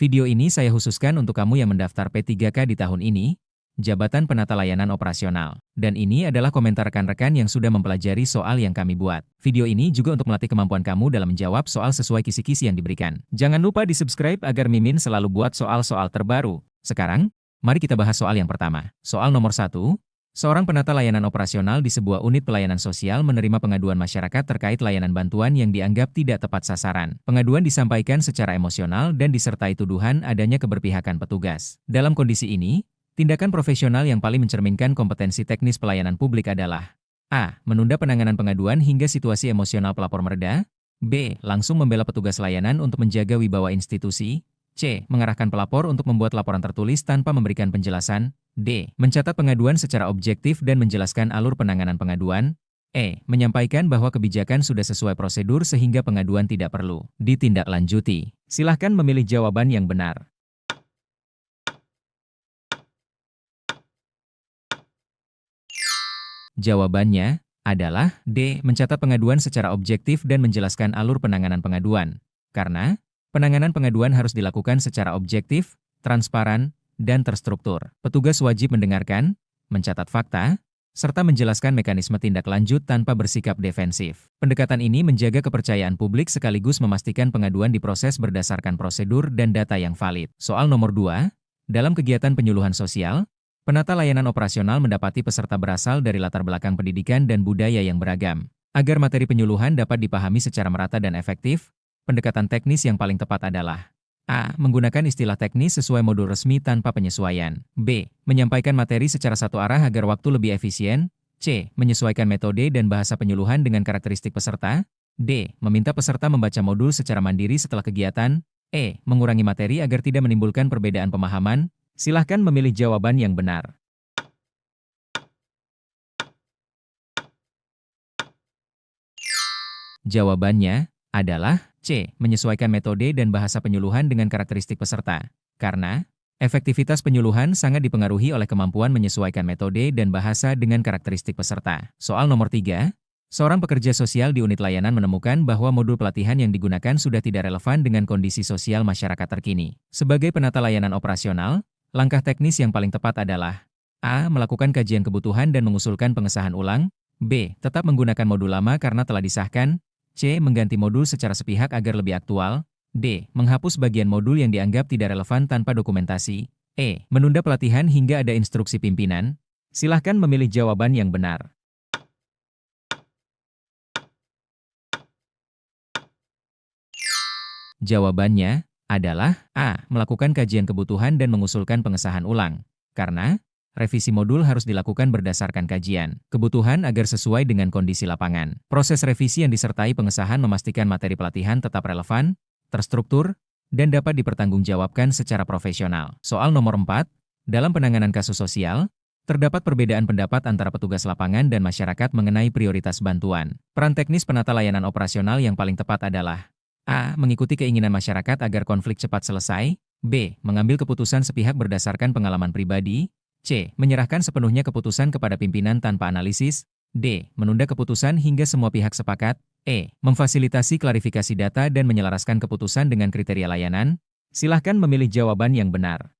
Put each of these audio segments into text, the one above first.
Video ini saya khususkan untuk kamu yang mendaftar P3K di tahun ini, Jabatan Penata Layanan Operasional. Dan ini adalah komentar rekan-rekan yang sudah mempelajari soal yang kami buat. Video ini juga untuk melatih kemampuan kamu dalam menjawab soal sesuai kisi-kisi yang diberikan. Jangan lupa di-subscribe agar Mimin selalu buat soal-soal terbaru. Sekarang, mari kita bahas soal yang pertama. Soal nomor 1. Seorang penata layanan operasional di sebuah unit pelayanan sosial menerima pengaduan masyarakat terkait layanan bantuan yang dianggap tidak tepat sasaran. Pengaduan disampaikan secara emosional dan disertai tuduhan adanya keberpihakan petugas. Dalam kondisi ini, tindakan profesional yang paling mencerminkan kompetensi teknis pelayanan publik adalah A. Menunda penanganan pengaduan hingga situasi emosional pelapor mereda. B. Langsung membela petugas layanan untuk menjaga wibawa institusi. C. Mengarahkan pelapor untuk membuat laporan tertulis tanpa memberikan penjelasan. D. Mencatat pengaduan secara objektif dan menjelaskan alur penanganan pengaduan. E. Menyampaikan bahwa kebijakan sudah sesuai prosedur sehingga pengaduan tidak perlu ditindaklanjuti. Silahkan memilih jawaban yang benar. Jawabannya adalah D. Mencatat pengaduan secara objektif dan menjelaskan alur penanganan pengaduan. Karena penanganan pengaduan harus dilakukan secara objektif, transparan, dan terstruktur. Petugas wajib mendengarkan, mencatat fakta, serta menjelaskan mekanisme tindak lanjut tanpa bersikap defensif. Pendekatan ini menjaga kepercayaan publik sekaligus memastikan pengaduan diproses berdasarkan prosedur dan data yang valid. Soal nomor 2. Dalam kegiatan penyuluhan sosial, penata layanan operasional mendapati peserta berasal dari latar belakang pendidikan dan budaya yang beragam. Agar materi penyuluhan dapat dipahami secara merata dan efektif, pendekatan teknis yang paling tepat adalah A. Menggunakan istilah teknis sesuai modul resmi tanpa penyesuaian. B. Menyampaikan materi secara satu arah agar waktu lebih efisien. C. Menyesuaikan metode dan bahasa penyuluhan dengan karakteristik peserta. D. Meminta peserta membaca modul secara mandiri setelah kegiatan. E. Mengurangi materi agar tidak menimbulkan perbedaan pemahaman. Silahkan memilih jawaban yang benar. Jawabannya adalah C. Menyesuaikan metode dan bahasa penyuluhan dengan karakteristik peserta. Karena efektivitas penyuluhan sangat dipengaruhi oleh kemampuan menyesuaikan metode dan bahasa dengan karakteristik peserta. Soal nomor 3. Seorang pekerja sosial di unit layanan menemukan bahwa modul pelatihan yang digunakan sudah tidak relevan dengan kondisi sosial masyarakat terkini. Sebagai penata layanan operasional, langkah teknis yang paling tepat adalah A. Melakukan kajian kebutuhan dan mengusulkan pengesahan ulang. B. Tetap menggunakan modul lama karena telah disahkan. C. Mengganti modul secara sepihak agar lebih aktual. D. Menghapus bagian modul yang dianggap tidak relevan tanpa dokumentasi. E. Menunda pelatihan hingga ada instruksi pimpinan. Silahkan memilih jawaban yang benar. Jawabannya adalah A. Melakukan kajian kebutuhan dan mengusulkan pengesahan ulang. Karena revisi modul harus dilakukan berdasarkan kajian kebutuhan agar sesuai dengan kondisi lapangan. Proses revisi yang disertai pengesahan memastikan materi pelatihan tetap relevan, terstruktur, dan dapat dipertanggungjawabkan secara profesional. Soal nomor 4. Dalam penanganan kasus sosial, terdapat perbedaan pendapat antara petugas lapangan dan masyarakat mengenai prioritas bantuan. Peran teknis penata layanan operasional yang paling tepat adalah A. Mengikuti keinginan masyarakat agar konflik cepat selesai. B. Mengambil keputusan sepihak berdasarkan pengalaman pribadi. C. Menyerahkan sepenuhnya keputusan kepada pimpinan tanpa analisis. D. Menunda keputusan hingga semua pihak sepakat. E. Memfasilitasi klarifikasi data dan menyelaraskan keputusan dengan kriteria layanan. Silahkan memilih jawaban yang benar.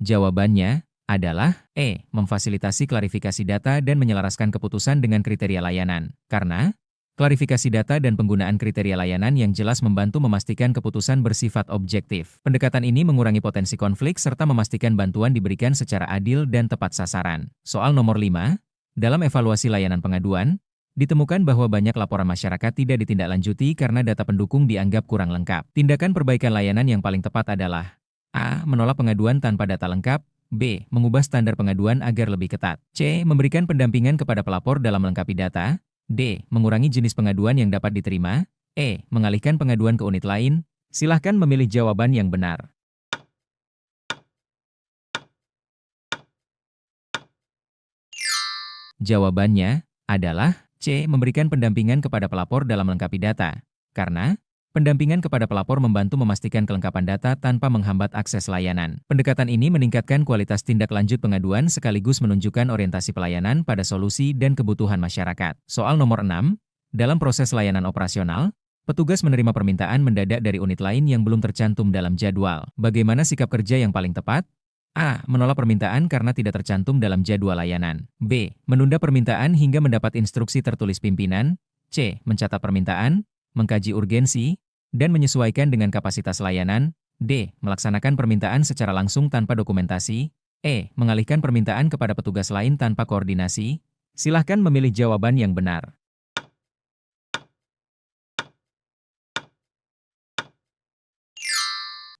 Jawabannya adalah E. Memfasilitasi klarifikasi data dan menyelaraskan keputusan dengan kriteria layanan. Karena klarifikasi data dan penggunaan kriteria layanan yang jelas membantu memastikan keputusan bersifat objektif. Pendekatan ini mengurangi potensi konflik serta memastikan bantuan diberikan secara adil dan tepat sasaran. Soal nomor 5. Dalam evaluasi layanan pengaduan, ditemukan bahwa banyak laporan masyarakat tidak ditindaklanjuti karena data pendukung dianggap kurang lengkap. Tindakan perbaikan layanan yang paling tepat adalah A. Menolak pengaduan tanpa data lengkap. B. Mengubah standar pengaduan agar lebih ketat. C. Memberikan pendampingan kepada pelapor dalam melengkapi data. D. Mengurangi jenis pengaduan yang dapat diterima. E. Mengalihkan pengaduan ke unit lain. Silahkan memilih jawaban yang benar. Jawabannya adalah C. Memberikan pendampingan kepada pelapor dalam melengkapi data. Karena pendampingan kepada pelapor membantu memastikan kelengkapan data tanpa menghambat akses layanan. Pendekatan ini meningkatkan kualitas tindak lanjut pengaduan sekaligus menunjukkan orientasi pelayanan pada solusi dan kebutuhan masyarakat. Soal nomor 6. Dalam proses layanan operasional, petugas menerima permintaan mendadak dari unit lain yang belum tercantum dalam jadwal. Bagaimana sikap kerja yang paling tepat? A. Menolak permintaan karena tidak tercantum dalam jadwal layanan. B. Menunda permintaan hingga mendapat instruksi tertulis pimpinan. C. Mencatat permintaan, mengkaji urgensi, dan menyesuaikan dengan kapasitas layanan. D. Melaksanakan permintaan secara langsung tanpa dokumentasi. E. Mengalihkan permintaan kepada petugas lain tanpa koordinasi. Silahkan memilih jawaban yang benar.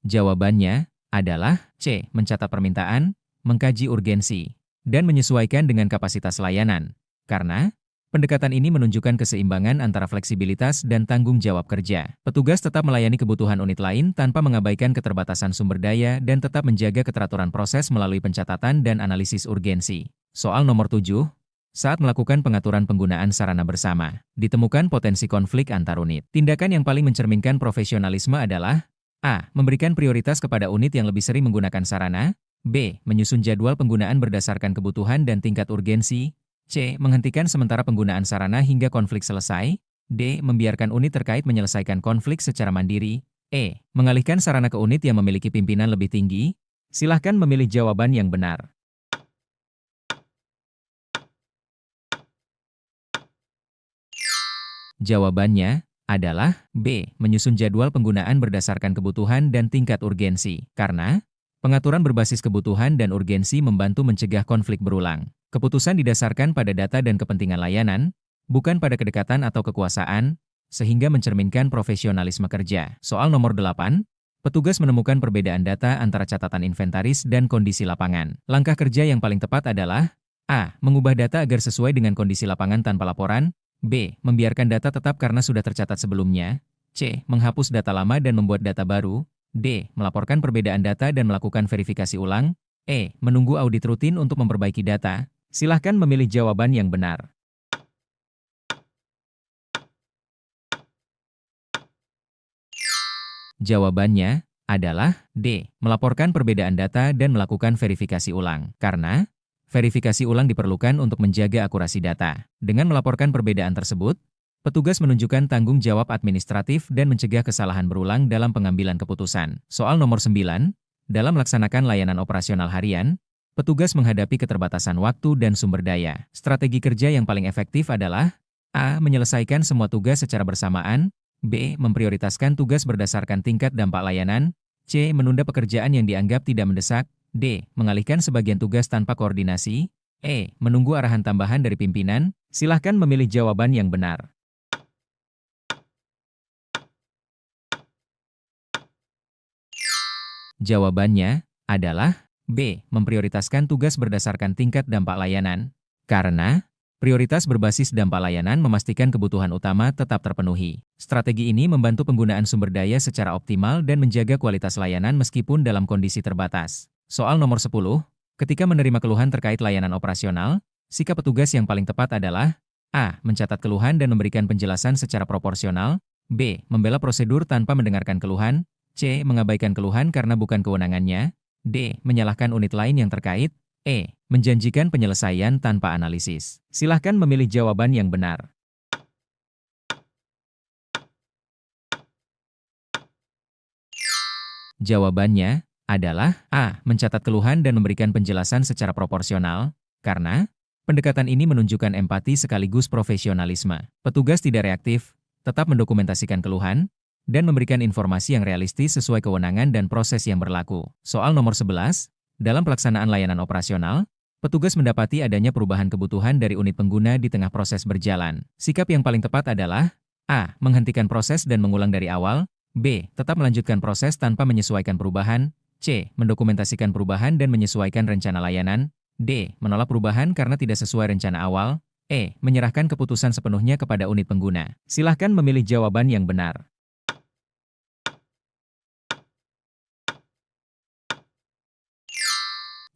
Jawabannya adalah C. Mencatat permintaan, mengkaji urgensi, dan menyesuaikan dengan kapasitas layanan. Karena pendekatan ini menunjukkan keseimbangan antara fleksibilitas dan tanggung jawab kerja. Petugas tetap melayani kebutuhan unit lain tanpa mengabaikan keterbatasan sumber daya dan tetap menjaga keteraturan proses melalui pencatatan dan analisis urgensi. Soal nomor 7. Saat melakukan pengaturan penggunaan sarana bersama, ditemukan potensi konflik antar unit. Tindakan yang paling mencerminkan profesionalisme adalah A. Memberikan prioritas kepada unit yang lebih sering menggunakan sarana. B. Menyusun jadwal penggunaan berdasarkan kebutuhan dan tingkat urgensi. C. Menghentikan sementara penggunaan sarana hingga konflik selesai. D. Membiarkan unit terkait menyelesaikan konflik secara mandiri. E. Mengalihkan sarana ke unit yang memiliki pimpinan lebih tinggi. Silahkan memilih jawaban yang benar. Jawabannya adalah B. Menyusun jadwal penggunaan berdasarkan kebutuhan dan tingkat urgensi. Karena pengaturan berbasis kebutuhan dan urgensi membantu mencegah konflik berulang. Keputusan didasarkan pada data dan kepentingan layanan, bukan pada kedekatan atau kekuasaan, sehingga mencerminkan profesionalisme kerja. Soal nomor 8. Petugas menemukan perbedaan data antara catatan inventaris dan kondisi lapangan. Langkah kerja yang paling tepat adalah A. Mengubah data agar sesuai dengan kondisi lapangan tanpa laporan. B. Membiarkan data tetap karena sudah tercatat sebelumnya. C. Menghapus data lama dan membuat data baru. D. Melaporkan perbedaan data dan melakukan verifikasi ulang. E. Menunggu audit rutin untuk memperbaiki data. Silahkan memilih jawaban yang benar. Jawabannya adalah D. Melaporkan perbedaan data dan melakukan verifikasi ulang. Karena verifikasi ulang diperlukan untuk menjaga akurasi data. Dengan melaporkan perbedaan tersebut, petugas menunjukkan tanggung jawab administratif dan mencegah kesalahan berulang dalam pengambilan keputusan. Soal nomor 9. Dalam melaksanakan layanan operasional harian, petugas menghadapi keterbatasan waktu dan sumber daya. Strategi kerja yang paling efektif adalah A. Menyelesaikan semua tugas secara bersamaan. B. Memprioritaskan tugas berdasarkan tingkat dampak layanan. C. Menunda pekerjaan yang dianggap tidak mendesak. D. Mengalihkan sebagian tugas tanpa koordinasi. E. Menunggu arahan tambahan dari pimpinan. Silahkan memilih jawaban yang benar. Jawabannya adalah B. Memprioritaskan tugas berdasarkan tingkat dampak layanan. Karena prioritas berbasis dampak layanan memastikan kebutuhan utama tetap terpenuhi. Strategi ini membantu penggunaan sumber daya secara optimal dan menjaga kualitas layanan meskipun dalam kondisi terbatas. Soal nomor 10. Ketika menerima keluhan terkait layanan operasional, sikap petugas yang paling tepat adalah A. Mencatat keluhan dan memberikan penjelasan secara proporsional. B. Membela prosedur tanpa mendengarkan keluhan. C. Mengabaikan keluhan karena bukan kewenangannya. D. Menyalahkan unit lain yang terkait. E. Menjanjikan penyelesaian tanpa analisis. Silahkan memilih jawaban yang benar. Jawabannya adalah A. Mencatat keluhan dan memberikan penjelasan secara proporsional. Karena pendekatan ini menunjukkan empati sekaligus profesionalisme. Petugas tidak reaktif, tetap mendokumentasikan keluhan, dan memberikan informasi yang realistis sesuai kewenangan dan proses yang berlaku. Soal nomor 11. Dalam pelaksanaan layanan operasional, petugas mendapati adanya perubahan kebutuhan dari unit pengguna di tengah proses berjalan. Sikap yang paling tepat adalah A. Menghentikan proses dan mengulang dari awal. B. Tetap melanjutkan proses tanpa menyesuaikan perubahan. C. Mendokumentasikan perubahan dan menyesuaikan rencana layanan. D. Menolak perubahan karena tidak sesuai rencana awal. E. Menyerahkan keputusan sepenuhnya kepada unit pengguna. Silahkan memilih jawaban yang benar.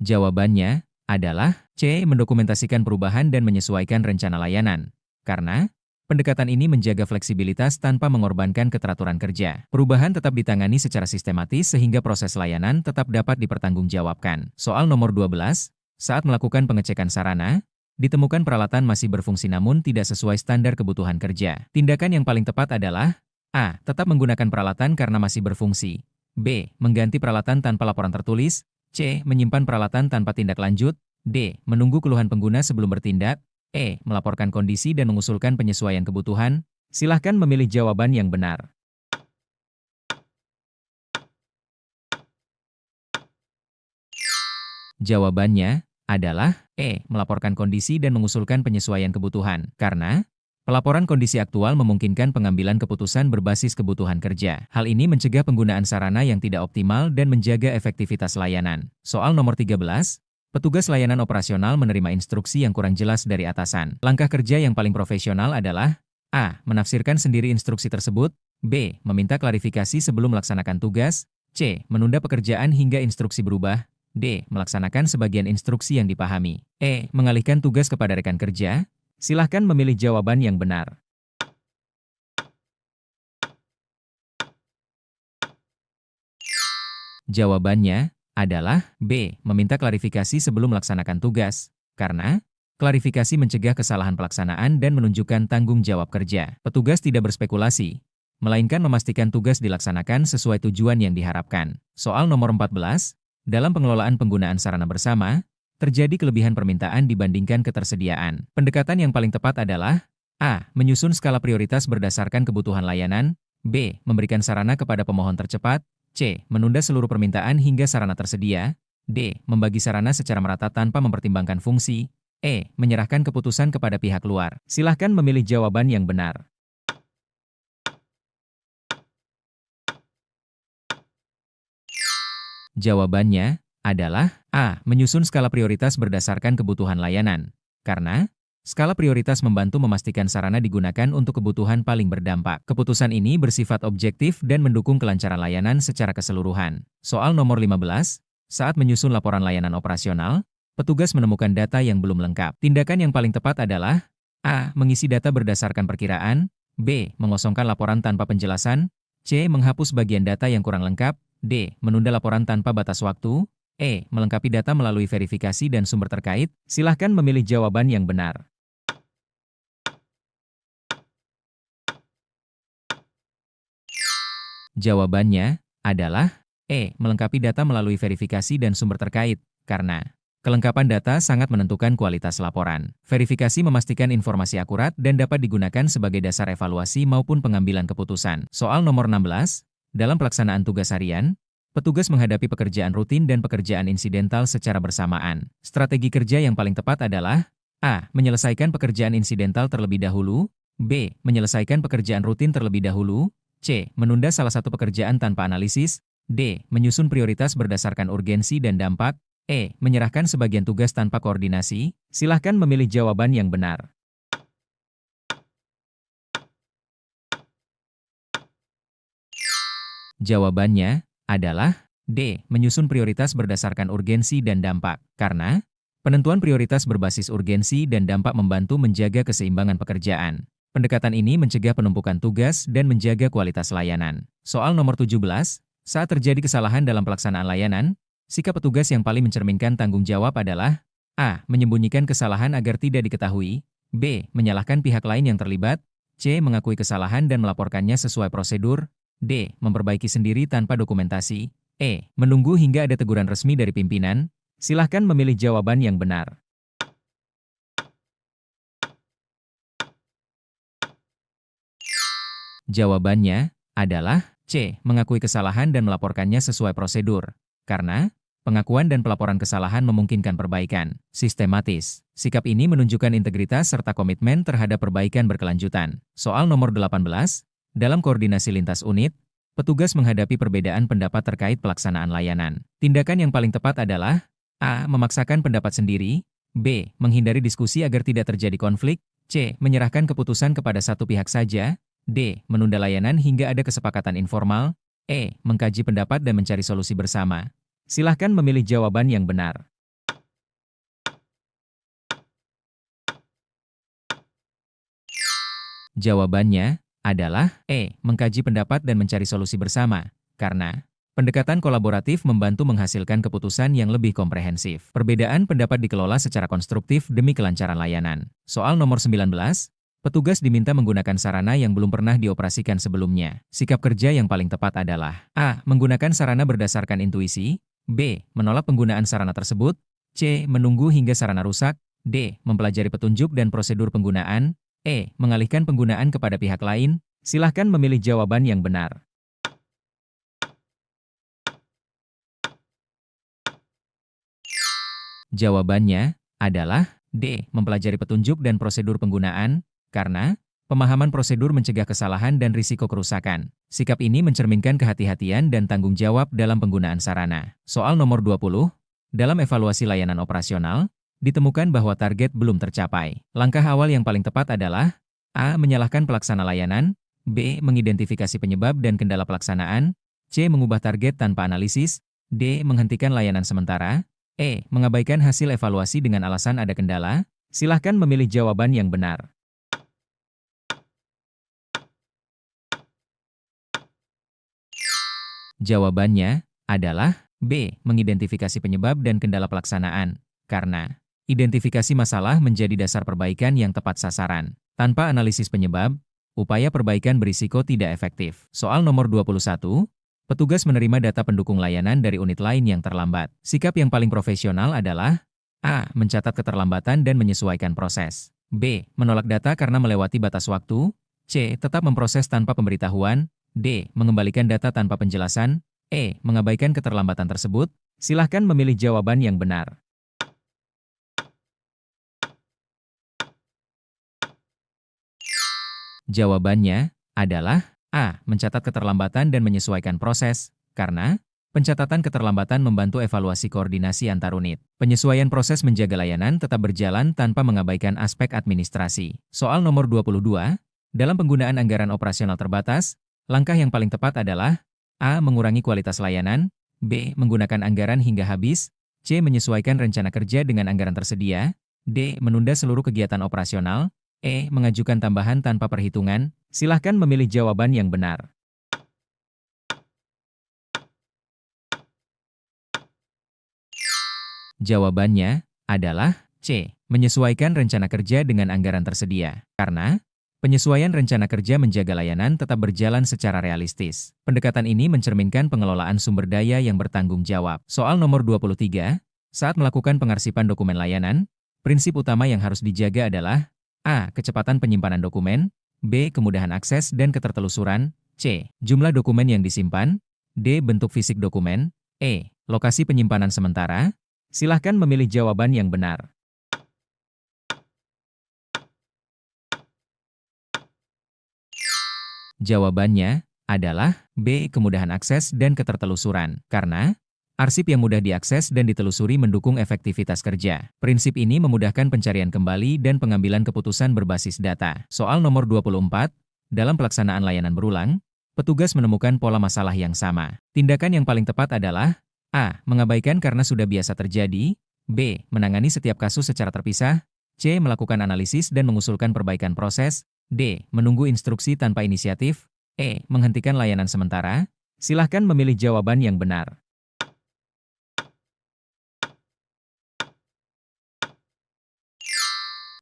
Jawabannya adalah C. Mendokumentasikan perubahan dan menyesuaikan rencana layanan. Karena pendekatan ini menjaga fleksibilitas tanpa mengorbankan keteraturan kerja. Perubahan tetap ditangani secara sistematis sehingga proses layanan tetap dapat dipertanggungjawabkan. Soal nomor 12. Saat melakukan pengecekan sarana, Ditemukan peralatan masih berfungsi namun tidak sesuai standar kebutuhan kerja. Tindakan yang paling tepat adalah A. Tetap menggunakan peralatan karena masih berfungsi. B. Mengganti peralatan tanpa laporan tertulis. C. Menyimpan peralatan tanpa tindak lanjut. D. Menunggu keluhan pengguna sebelum bertindak. E. Melaporkan kondisi dan mengusulkan penyesuaian kebutuhan. Silahkan memilih jawaban yang benar. Jawabannya adalah E. Melaporkan kondisi dan mengusulkan penyesuaian kebutuhan. Karena pelaporan kondisi aktual memungkinkan pengambilan keputusan berbasis kebutuhan kerja. Hal ini mencegah penggunaan sarana yang tidak optimal dan menjaga efektivitas layanan. Soal nomor 13. Petugas layanan operasional menerima instruksi yang kurang jelas dari atasan. Langkah kerja yang paling profesional adalah A. Menafsirkan sendiri instruksi tersebut. B. Meminta klarifikasi sebelum melaksanakan tugas. C. Menunda pekerjaan hingga instruksi berubah. D. Melaksanakan sebagian instruksi yang dipahami. E. Mengalihkan tugas kepada rekan kerja. Silahkan memilih jawaban yang benar. Jawabannya adalah B. Meminta klarifikasi sebelum melaksanakan tugas. Karena klarifikasi mencegah kesalahan pelaksanaan dan menunjukkan tanggung jawab kerja. Petugas tidak berspekulasi, melainkan memastikan tugas dilaksanakan sesuai tujuan yang diharapkan. Soal nomor 14. Dalam pengelolaan penggunaan sarana bersama, terjadi kelebihan permintaan dibandingkan ketersediaan. Pendekatan yang paling tepat adalah A. Menyusun skala prioritas berdasarkan kebutuhan layanan. B. Memberikan sarana kepada pemohon tercepat. C. Menunda seluruh permintaan hingga sarana tersedia. D. Membagi sarana secara merata tanpa mempertimbangkan fungsi. E. Menyerahkan keputusan kepada pihak luar. Silahkan memilih jawaban yang benar. Jawabannya adalah A. Menyusun skala prioritas berdasarkan kebutuhan layanan. Karena skala prioritas membantu memastikan sarana digunakan untuk kebutuhan paling berdampak. Keputusan ini bersifat objektif dan mendukung kelancaran layanan secara keseluruhan. Soal nomor 15. Saat menyusun laporan layanan operasional, petugas menemukan data yang belum lengkap. Tindakan yang paling tepat adalah A. Mengisi data berdasarkan perkiraan. B. Mengosongkan laporan tanpa penjelasan. C. Menghapus bagian data yang kurang lengkap. D. Menunda laporan tanpa batas waktu. E. Melengkapi data melalui verifikasi dan sumber terkait. Silahkan memilih jawaban yang benar. Jawabannya adalah E. Melengkapi data melalui verifikasi dan sumber terkait. Karena kelengkapan data sangat menentukan kualitas laporan. Verifikasi memastikan informasi akurat dan dapat digunakan sebagai dasar evaluasi maupun pengambilan keputusan. Soal nomor 16. Dalam pelaksanaan tugas harian, petugas menghadapi pekerjaan rutin dan pekerjaan insidental secara bersamaan. Strategi kerja yang paling tepat adalah A. Menyelesaikan pekerjaan insidental terlebih dahulu. B. Menyelesaikan pekerjaan rutin terlebih dahulu. C. Menunda salah satu pekerjaan tanpa analisis. D. Menyusun prioritas berdasarkan urgensi dan dampak. E. Menyerahkan sebagian tugas tanpa koordinasi. Silahkan memilih jawaban yang benar. Jawabannya adalah D. Menyusun prioritas berdasarkan urgensi dan dampak. Karena penentuan prioritas berbasis urgensi dan dampak membantu menjaga keseimbangan pekerjaan. Pendekatan ini mencegah penumpukan tugas dan menjaga kualitas layanan. Soal nomor 17. Saat terjadi kesalahan dalam pelaksanaan layanan, sikap petugas yang paling mencerminkan tanggung jawab adalah A. Menyembunyikan kesalahan agar tidak diketahui. B. Menyalahkan pihak lain yang terlibat. C. Mengakui kesalahan dan melaporkannya sesuai prosedur. D. Memperbaiki sendiri tanpa dokumentasi. E. Menunggu hingga ada teguran resmi dari pimpinan. Silahkan memilih jawaban yang benar. Jawabannya adalah C. Mengakui kesalahan dan melaporkannya sesuai prosedur. Karena pengakuan dan pelaporan kesalahan memungkinkan perbaikan sistematis. Sikap ini menunjukkan integritas serta komitmen terhadap perbaikan berkelanjutan. Soal nomor 18. Dalam koordinasi lintas unit, petugas menghadapi perbedaan pendapat terkait pelaksanaan layanan. Tindakan yang paling tepat adalah A. Memaksakan pendapat sendiri. B. Menghindari diskusi agar tidak terjadi konflik. C. Menyerahkan keputusan kepada satu pihak saja. D. Menunda layanan hingga ada kesepakatan informal. E. Mengkaji pendapat dan mencari solusi bersama. Silahkan memilih jawaban yang benar. Jawabannya adalah E. Mengkaji pendapat dan mencari solusi bersama. Karena Pendekatan kolaboratif membantu menghasilkan keputusan yang lebih komprehensif. Perbedaan pendapat dikelola secara konstruktif demi kelancaran layanan. Soal nomor 19, petugas diminta menggunakan sarana yang belum pernah dioperasikan sebelumnya. Sikap kerja yang paling tepat adalah A. Menggunakan sarana berdasarkan intuisi, B. Menolak penggunaan sarana tersebut, C. Menunggu hingga sarana rusak, D. Mempelajari petunjuk dan prosedur penggunaan, E. Mengalihkan penggunaan kepada pihak lain. Silahkan memilih jawaban yang benar. Jawabannya adalah D. Mempelajari petunjuk dan prosedur penggunaan, karena pemahaman prosedur mencegah kesalahan dan risiko kerusakan. Sikap ini mencerminkan kehati-hatian dan tanggung jawab dalam penggunaan sarana. Soal nomor 20, dalam evaluasi layanan operasional, ditemukan bahwa target belum tercapai. Langkah awal yang paling tepat adalah A. Menyalahkan pelaksana layanan, B. Mengidentifikasi penyebab dan kendala pelaksanaan, C. Mengubah target tanpa analisis, D. Menghentikan layanan sementara, E. Mengabaikan hasil evaluasi dengan alasan ada kendala. Silahkan memilih jawaban yang benar. Jawabannya adalah B. Mengidentifikasi penyebab dan kendala pelaksanaan. Karena identifikasi masalah menjadi dasar perbaikan yang tepat sasaran. Tanpa analisis penyebab, upaya perbaikan berisiko tidak efektif. Soal nomor 21, petugas menerima data pendukung layanan dari unit lain yang terlambat. Sikap yang paling profesional adalah A. Mencatat keterlambatan dan menyesuaikan proses. B. Menolak data karena melewati batas waktu. C. Tetap memproses tanpa pemberitahuan. D. Mengembalikan data tanpa penjelasan. E. Mengabaikan keterlambatan tersebut. Silahkan memilih jawaban yang benar. Jawabannya adalah A. Mencatat keterlambatan dan menyesuaikan proses, karena pencatatan keterlambatan membantu evaluasi koordinasi antar unit. Penyesuaian proses menjaga layanan tetap berjalan tanpa mengabaikan aspek administrasi. Soal nomor 22, dalam penggunaan anggaran operasional terbatas, langkah yang paling tepat adalah A. Mengurangi kualitas layanan, B. Menggunakan anggaran hingga habis, C. Menyesuaikan rencana kerja dengan anggaran tersedia, D. Menunda seluruh kegiatan operasional, E. Mengajukan tambahan tanpa perhitungan. Silahkan memilih jawaban yang benar. Jawabannya adalah C. Menyesuaikan rencana kerja dengan anggaran tersedia. Karena penyesuaian rencana kerja menjaga layanan tetap berjalan secara realistis. Pendekatan ini mencerminkan pengelolaan sumber daya yang bertanggung jawab. Soal nomor 23, saat melakukan pengarsipan dokumen layanan, prinsip utama yang harus dijaga adalah A. Kecepatan penyimpanan dokumen, B. Kemudahan akses dan ketertelusuran, C. Jumlah dokumen yang disimpan, D. Bentuk fisik dokumen, E. Lokasi penyimpanan sementara. Silahkan memilih jawaban yang benar. Jawabannya adalah B. Kemudahan akses dan ketertelusuran, karena arsip yang mudah diakses dan ditelusuri mendukung efektivitas kerja. Prinsip ini memudahkan pencarian kembali dan pengambilan keputusan berbasis data. Soal nomor 24, dalam pelaksanaan layanan berulang, petugas menemukan pola masalah yang sama. Tindakan yang paling tepat adalah A. Mengabaikan karena sudah biasa terjadi, B. Menangani setiap kasus secara terpisah, C. Melakukan analisis dan mengusulkan perbaikan proses, D. Menunggu instruksi tanpa inisiatif, E. Menghentikan layanan sementara. Silahkan memilih jawaban yang benar.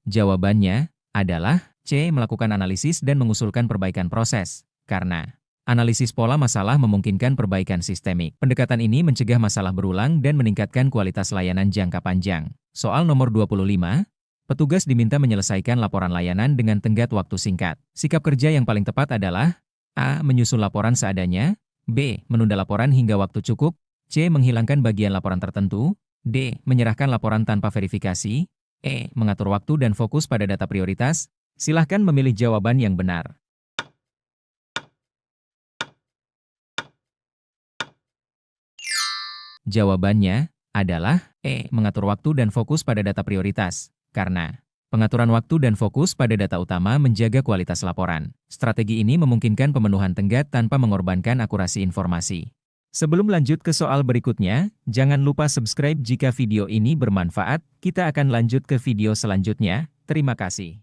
Jawabannya adalah C. Melakukan analisis dan mengusulkan perbaikan proses, karena analisis pola masalah memungkinkan perbaikan sistemik. Pendekatan ini mencegah masalah berulang dan meningkatkan kualitas layanan jangka panjang. Soal nomor 25, petugas diminta menyelesaikan laporan layanan dengan tenggat waktu singkat. Sikap kerja yang paling tepat adalah A. Menyusun laporan seadanya, B. Menunda laporan hingga waktu cukup, C. Menghilangkan bagian laporan tertentu, D. Menyerahkan laporan tanpa verifikasi, E. Mengatur waktu dan fokus pada data prioritas. Silahkan memilih jawaban yang benar. Jawabannya adalah E. Mengatur waktu dan fokus pada data prioritas. Karena pengaturan waktu dan fokus pada data utama menjaga kualitas laporan. Strategi ini memungkinkan pemenuhan tenggat tanpa mengorbankan akurasi informasi. Sebelum lanjut ke soal berikutnya, jangan lupa subscribe jika video ini bermanfaat. Kita akan lanjut ke video selanjutnya. Terima kasih.